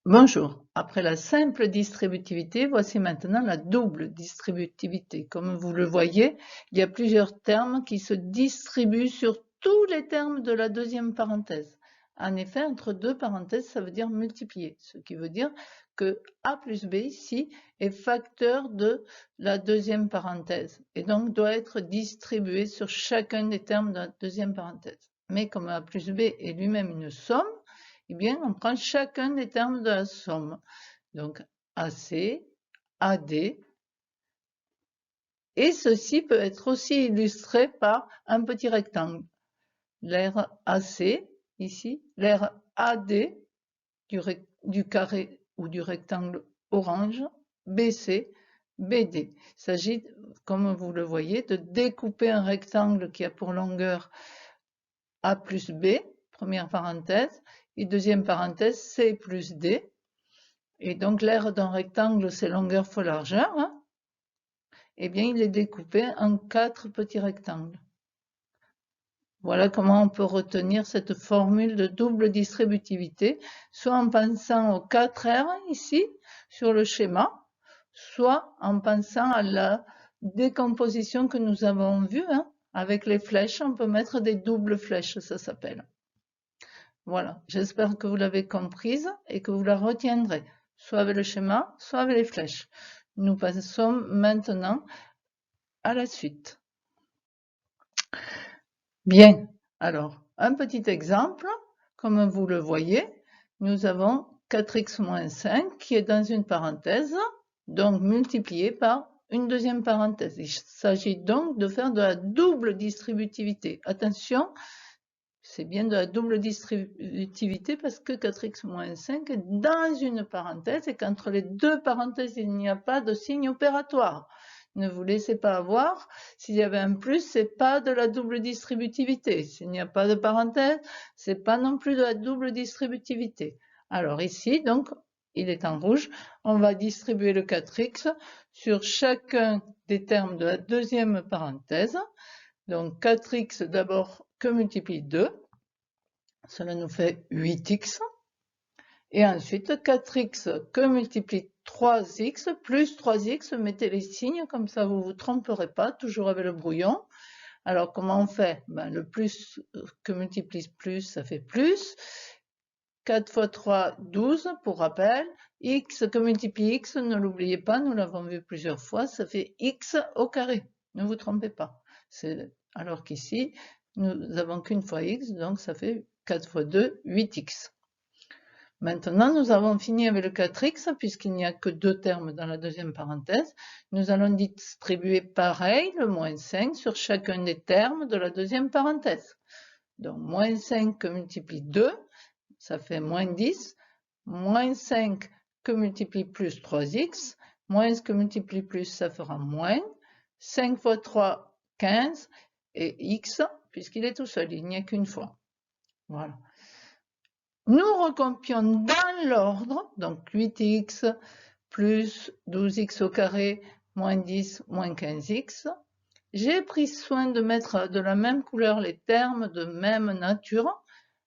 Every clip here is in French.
Bonjour. Après la simple distributivité, voici maintenant la double distributivité. Comme vous le voyez, il y a plusieurs termes qui se distribuent sur tous les termes de la deuxième parenthèse. En effet, entre deux parenthèses, ça veut dire multiplier, ce qui veut dire que a plus b ici est facteur de la deuxième parenthèse et donc doit être distribué sur chacun des termes de la deuxième parenthèse. Mais comme a plus b est lui-même une somme, eh bien, on prend chacun des termes de la somme. Donc, AC, AD, et ceci peut être aussi illustré par un petit rectangle. L'aire AC, ici, l'aire AD du carré ou du rectangle orange, BC, BD. Il s'agit, comme vous le voyez, de découper un rectangle qui a pour longueur A plus B, première parenthèse, et deuxième parenthèse, C plus D. Et donc l'aire d'un rectangle, c'est longueur fois largeur, hein. Eh bien, il est découpé en 4 petits rectangles. Voilà comment on peut retenir cette formule de double distributivité, soit en pensant aux 4 aires ici, sur le schéma, soit en pensant à la décomposition que nous avons vue, hein. Avec les flèches, on peut mettre des doubles flèches, ça s'appelle. Voilà, j'espère que vous l'avez comprise et que vous la retiendrez, soit avec le schéma, soit avec les flèches. Nous passons maintenant à la suite. Bien, alors, un petit exemple, comme vous le voyez, nous avons 4x moins 5 qui est dans une parenthèse, donc multiplié par une deuxième parenthèse. Il s'agit donc de faire de la double distributivité. Attention, c'est bien de la double distributivité parce que 4x moins 5 est dans une parenthèse et qu'entre les deux parenthèses, il n'y a pas de signe opératoire. Ne vous laissez pas avoir. S'il y avait un plus, c'est pas de la double distributivité. S'il n'y a pas de parenthèse, c'est pas non plus de la double distributivité. Alors ici, donc, il est en rouge. On va distribuer le 4x sur chacun des termes de la deuxième parenthèse. Donc 4x d'abord que multiplie 2, cela nous fait 8x. Et ensuite 4x que multiplie 3x plus 3x, mettez les signes, comme ça vous ne vous tromperez pas, toujours avec le brouillon. Alors comment on fait? Le plus que multiplie plus, ça fait plus. 4 fois 3, 12, pour rappel. X que multiplie x, ne l'oubliez pas, nous l'avons vu plusieurs fois, ça fait x au carré. Ne vous trompez pas. Alors qu'ici, nous n'avons qu'une fois x, donc ça fait 4 fois 2, 8x. Maintenant, nous avons fini avec le 4x, puisqu'il n'y a que deux termes dans la deuxième parenthèse. Nous allons distribuer pareil le moins 5 sur chacun des termes de la deuxième parenthèse. Donc, moins 5 que multiplie 2, ça fait moins 10, moins 5 que multiplie plus 3x, moins que multiplie plus, ça fera moins, 5 fois 3, 15, et x, puisqu'il est tout seul, il n'y a qu'une fois. Voilà. Nous recompions dans l'ordre, donc 8x plus 12x au carré, moins 10, moins 15x. J'ai pris soin de mettre de la même couleur les termes de même nature.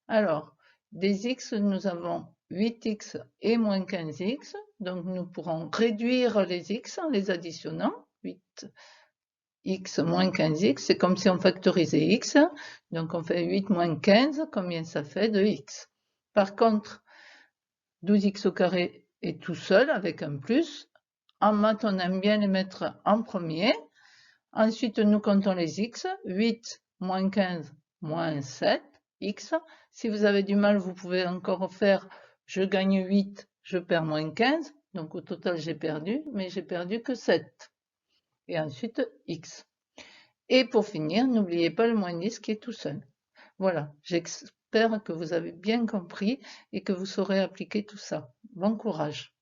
Alors, des x, nous avons 8x et moins 15x, donc nous pourrons réduire les x en les additionnant. 8x moins 15x, c'est comme si on factorisait x, donc on fait 8 moins 15, combien ça fait de x? Par contre, 12x au carré est tout seul avec un plus. En maths, on aime bien les mettre en premier. Ensuite, nous comptons les x. 8 moins 15 moins 7, x. Si vous avez du mal, vous pouvez encore faire je gagne 8, je perds moins 15. Donc au total, j'ai perdu, mais j'ai perdu que 7. Et ensuite, x. Et pour finir, n'oubliez pas le moins 10 qui est tout seul. Voilà, j'espère que vous avez bien compris et que vous saurez appliquer tout ça. Bon courage.